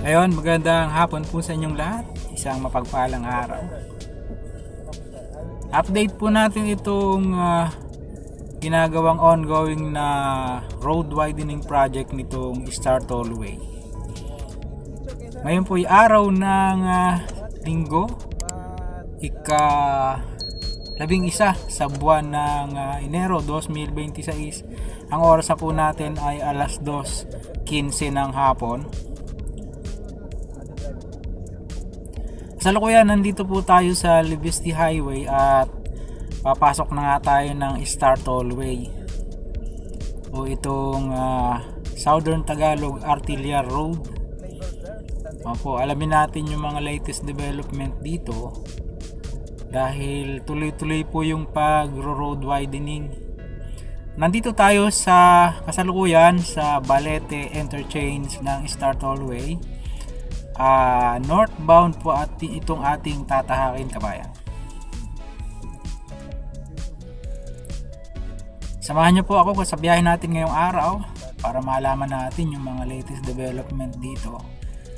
Ayun, magandang hapon po sa inyong lahat. Isang mapagpalang araw. Update po natin itong ginagawang ongoing na road widening project nitong Star Tollway. Ngayon po ay araw ng linggo, ika-11 sa buwan ng Enero 2026. Ang oras na po natin ay alas 2:15 ng hapon. Sa lukuyan, nandito po tayo sa Libesti Highway at papasok na nga tayo ng Star Tollway o itong Southern Tagalog Artillery Road. Opo, alamin natin yung mga latest development dito dahil tuloy-tuloy po yung pag-road widening. Nandito tayo sa kasalukuyan sa Balete Interchange ng Star Tollway. Northbound po at itong ating tatahakin, kabayan. Samahan niyo po ako sa biyahe natin ngayong araw para malaman natin yung mga latest development dito.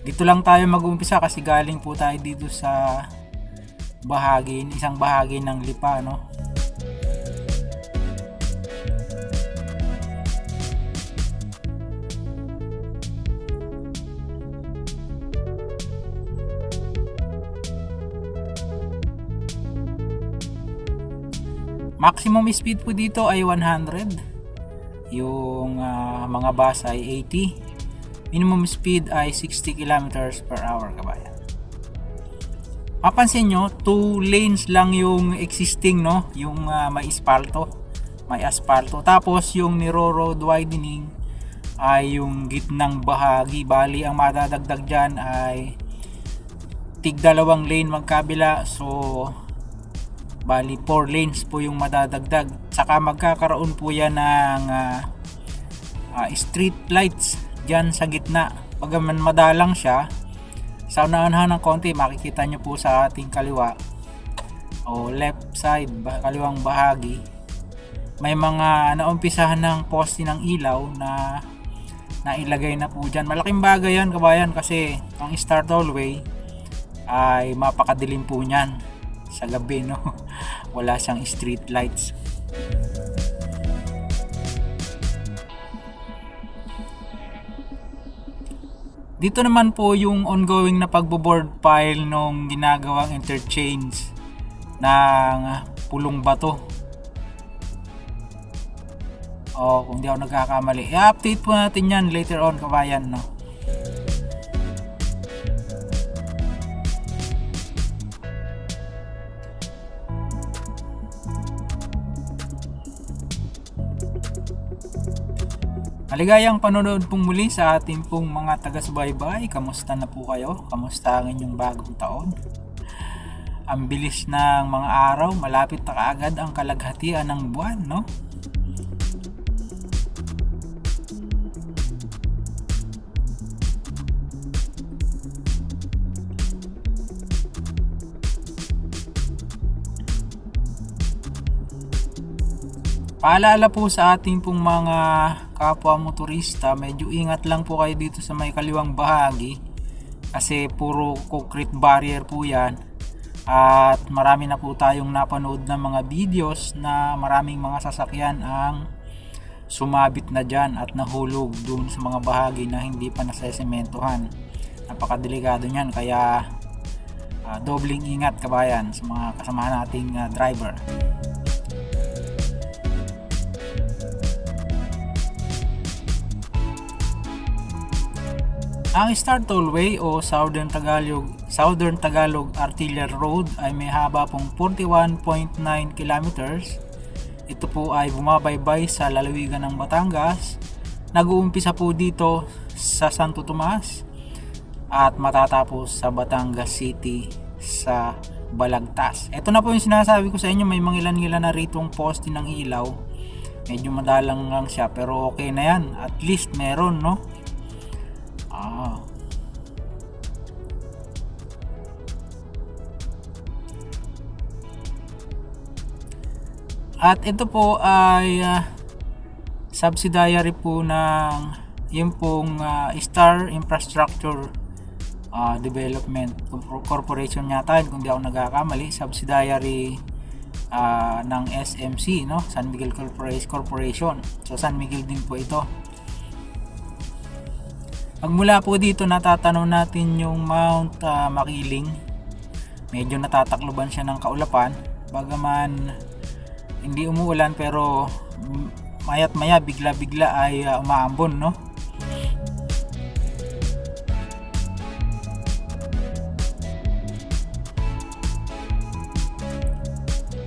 Dito lang tayo mag-uumpisa kasi galing po tayo dito sa isang bahagi ng Lipa, no? Maximum speed po dito ay 100. Yung mga bus ay 80. Minimum speed ay 60 kilometers per hour, kabayan. Mapansin nyo, 2 lanes lang yung existing, no? Yung may asfalto. Tapos yung niro-road widening ay yung gitnang bahagi. Bali, ang madadagdag dyan ay tig 2 lane magkabila. So bali 4 lanes po yung madadagdag, saka magkakaroon po yan ng street lights dyan sa gitna. Pagaman madalang siya, sa unahan ng konti makikita nyo po sa ating kaliwa o left side, kaliwang bahagi, may mga naumpisahan ng poste ng ilaw na nailagay na po dyan. Malaking bagay yan, kabayan, kasi ang Star Tollway ay mapakadilim po nyan sa gabi, no? Wala siyang street lights. Dito naman po yung ongoing na pagbo-board pile nung ginagawang interchange ng Pulong Bato. Kung di ako nagkakamali, i-update po natin yan later on, kabayan, no? Maligayang panonood pong muli sa ating pong mga taga-subaybay. Kamusta na po kayo? Kamusta ang inyong bagong taon? Ang bilis ng mga araw, malapit na kaagad ang kalaghatian ng buwan, no? Paalala po sa ating pong mga kapwa motorista, medyo ingat lang po kayo dito sa may kaliwang bahagi kasi puro concrete barrier po yan, at marami na po tayong napanood na mga videos na maraming mga sasakyan ang sumabit na dyan at nahulog dun sa mga bahagi na hindi pa nasesementohan. Napakadelikado nyan, kaya dobling ingat, kabayan, sa mga kasamahan nating driver. Ang Star Tollway o Southern Tagalog Artillery Road ay may haba pong 41.9 kilometers. Ito po ay bumabaybay sa lalawigan ng Batangas. Nag-uumpisa po dito sa Santo Tomas at matatapos sa Batangas City sa Balagtas. Ito na po yung sinasabi ko sa inyo, may mga ilan-ilan na ritong poste ng ilaw. Medyo madalang lang siya pero okay na yan. At least meron, no? At ito po ay subsidiary po ng yung pong Star Infrastructure Development Corporation yata yun, kung di ako nagkakamali, subsidiary ng SMC, no? San Miguel Corporation. So San Miguel din po ito. Pagmula po dito, natatanaw natin yung Mount Makiling. Medyo natatakloban siya ng kaulapan, bagaman hindi umuulan, pero maya't maya bigla-bigla ay umaambon, no?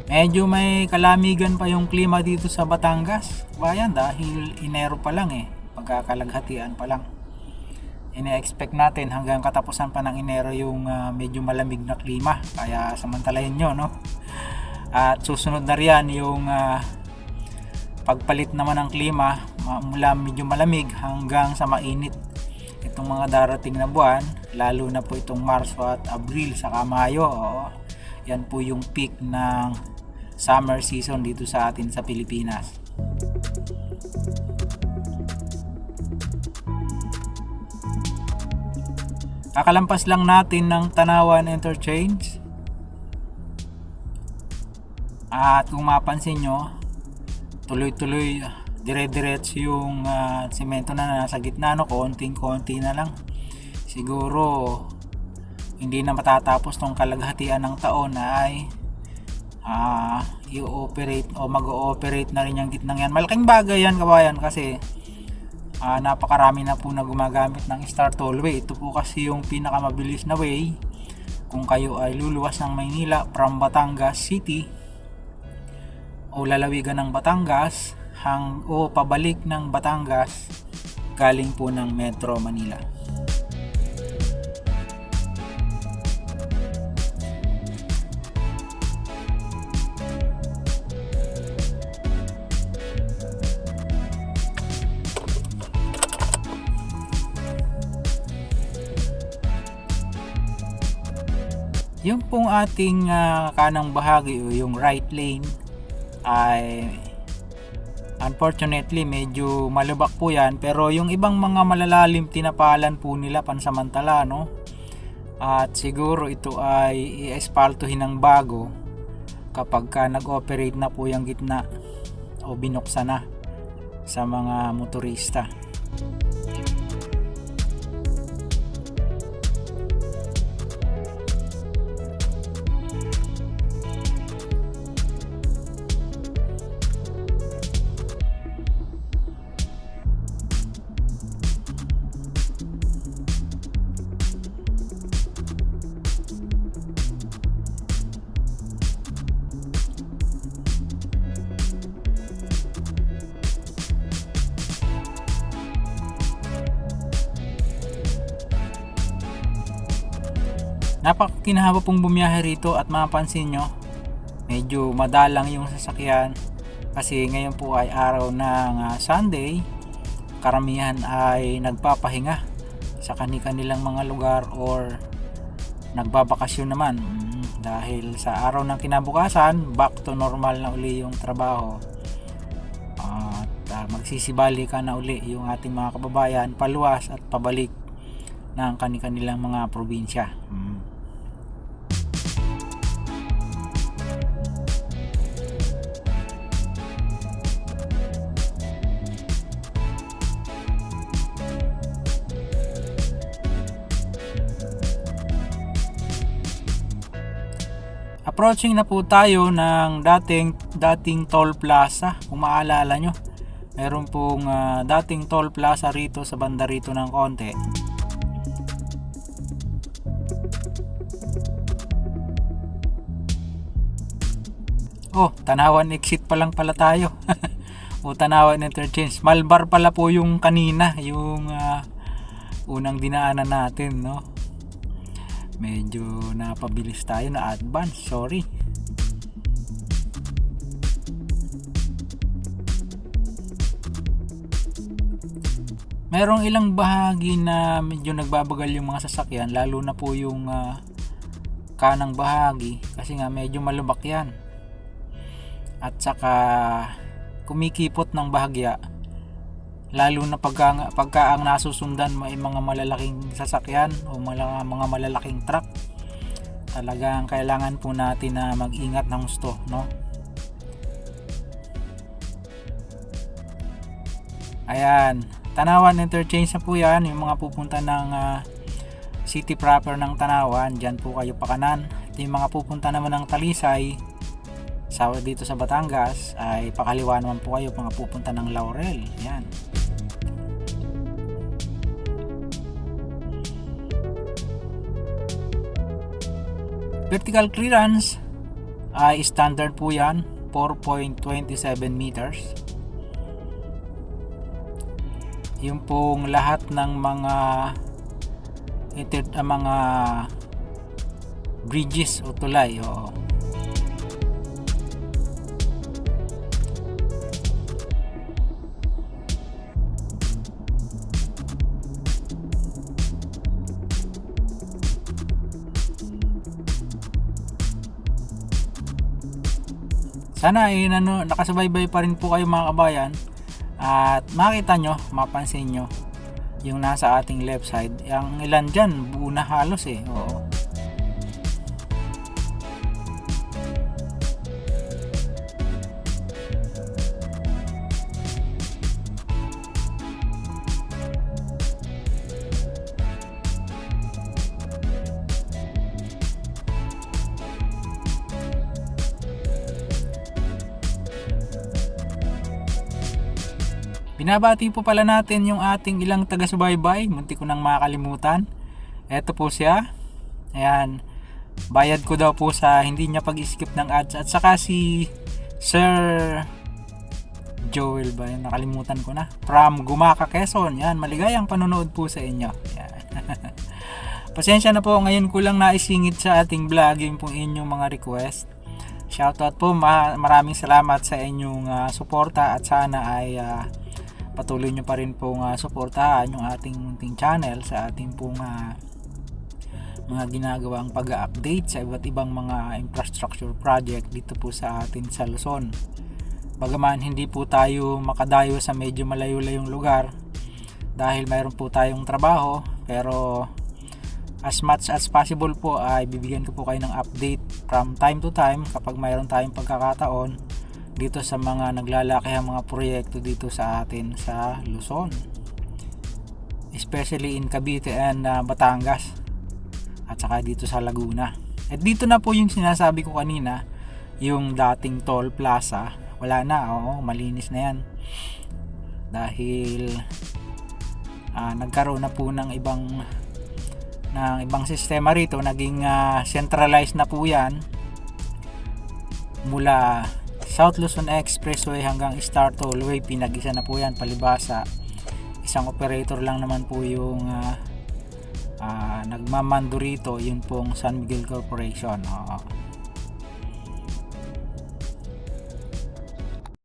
Medyo may kalamigan pa yung klima dito sa Batangas, bayan, dahil Enero pa lang pagkakalaghatian pa lang. Ine-expect natin hanggang katapusan pa ng Enero yung medyo malamig na klima, kaya samantalahin nyo, no? At susunod na riyan yung pagpalit naman ng klima mula medyo malamig hanggang sa mainit itong mga darating na buwan, lalo na po itong Marso at Abril saka Mayo. Yan po yung peak ng summer season dito sa atin sa Pilipinas. Kakalampas lang natin ng Tanawan Interchange, at kung mapansin nyo, tuloy-tuloy dire-diretso yung semento na nasa gitna, no? Konting-konti na lang. Siguro hindi na matatapos tong kalaghatian ng taon na ay i-operate o mag-ooperate na rin yung gitnang yan. Malaking bagay yan, kabayan, kasi napakarami na po na gumagamit ng Star Tollway. Ito po kasi yung pinakamabilis na way kung kayo ay luluwas ng Maynila from Batangas City o lalawigan ng Batangas o pabalik ng Batangas galing po ng Metro Manila. Yung pong ating kanang bahagi o yung right lane ay unfortunately medyo malubak po yan, pero yung ibang mga malalalim tinapalan po nila pansamantala, no? At siguro ito ay i-espaltuhin ng bago kapag nag-operate na po yung gitna o binuksan na sa mga motorista. Napakakinahaba pong bumiyahe rito, at mapapansin nyo medyo madalang yung sasakyan kasi ngayon po ay araw ng Sunday. Karamihan ay nagpapahinga sa kanilang mga lugar or nagbabakasyon naman, dahil sa araw ng kinabukasan back to normal na uli yung trabaho, at magsisibali ka na uli yung ating mga kababayan paluwas at pabalik ng kanilang mga probinsya. Approaching na po tayo ng dating toll plaza. Kung maalala nyo, meron pong dating toll plaza rito sa banda rito ng konti. Tanawan exit pa lang pala tayo. Tanawan Interchange. Malbar pala po yung kanina, yung unang dinaanan natin, no? Medyo napabilis tayo, na advance, sorry. Merong ilang bahagi na medyo nagbabagal yung mga sasakyan, lalo na po yung kanang bahagi, kasi nga medyo malubak yan, at saka kumikipot ng bahagya. lalo na pagka ang nasusundan mo ay mga malalaking sasakyan o mga malalaking truck. Talagang kailangan po natin na mag-ingat ng gusto, no? Ayan, Tanawan Interchange na po yan, yung mga pupunta ng city proper ng Tanawan, dyan po kayo pakanan. At yung mga pupunta naman ng Talisay dito sa Batangas ay pakaliwa naman po kayo, mga pupunta ng Laurel. Yan. Vertical clearance ay standard po yan, 4.27 meters. Yung pong lahat ng mga bridges o tulay, sana ay nakasubaybay pa rin po kayo mga kabayan, at makita nyo, mapansin nyo yung nasa ating left side, yung ilan dyan buo na halos oo. Binabati po pala natin yung ating ilang taga-subaybay, munti ko nang makakalimutan. Eto po siya. Ayan, bayad ko daw po sa hindi niya pag-skip ng ads. At saka si Sir Joel ba yun? Nakalimutan ko na. From Gumaca, Quezon. Yan, maligayang panonood po sa inyo. Yan. Pasensya na po, ngayon ko lang naisingit sa ating vlog yung pong inyong mga request. Shoutout po, maraming salamat sa inyong suporta, at sana ay patuloy nyo pa rin pong suportahan yung ating munting channel sa ating pong mga ginagawang pag-update sa iba't ibang mga infrastructure project dito po sa atin sa Luzon. Bagaman hindi po tayo makadayo sa medyo malayo-layong lugar dahil mayroon po tayong trabaho, pero as much as possible po ay bibigyan ko po kayo ng update from time to time kapag mayroon tayong pagkakataon dito sa mga naglalakihang mga proyekto dito sa atin sa Luzon, especially in Cavite and Batangas, at saka dito sa Laguna. At dito na po yung sinasabi ko kanina, yung dating toll plaza, wala na, malinis na yan dahil nagkaroon na po ng ibang sistema rito, naging centralized na po yan mula South Luzon Expressway hanggang Star Tollway. Pinag-isa na po yan, palibasa. Isang operator lang naman po yung nagmamando rito, yun pong San Miguel Corporation.